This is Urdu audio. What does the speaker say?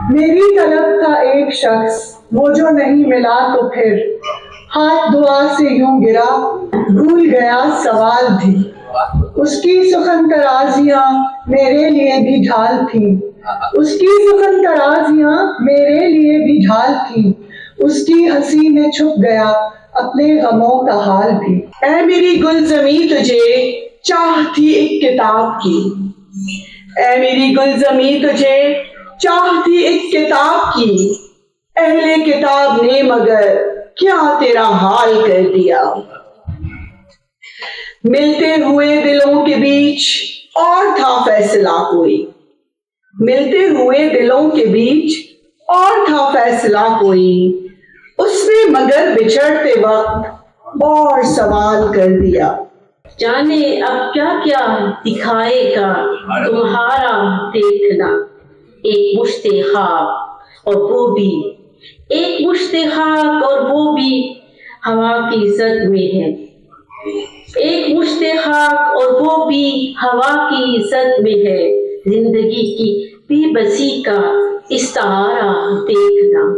میری طلب کا ایک شخص وہ جو نہیں ملا تو پھر ہاتھ دعا سے یوں گرا، بھول گیا سوال بھی۔ اس کی سخن ترازیاں میرے لیے بھی ڈھال تھیں، اس کی سخن ترازیاں میرے لیے بھی ڈھال تھیں، اس کی ہنسی میں چھپ گیا اپنے غموں کا حال بھی۔ اے میری گلزمی تجھے چاہ تھی ایک کتاب کی، اے میری گلزمی تجھے چاہ تھی ایک کتاب کی، اہل کتاب نے مگر کیا تیرا حال کر دیا۔ ملتے ہوئے دلوں کے بیچ اور تھا فیصلہ کوئی، ملتے ہوئے دلوں کے بیچ اور تھا فیصلہ کوئی، اس نے مگر بچھڑتے وقت اور سوال کر دیا۔ جانے اب کیا کیا دکھائے گا تمہارا دیکھنا، ایک مشت خاک اور وہ بھی، ایک مشت خاک اور وہ بھی ہوا کی زد میں ہے، ایک مشت خاک اور وہ بھی ہوا کی زد میں ہے، زندگی کی بے بسی کا استعارہ دیکھنا۔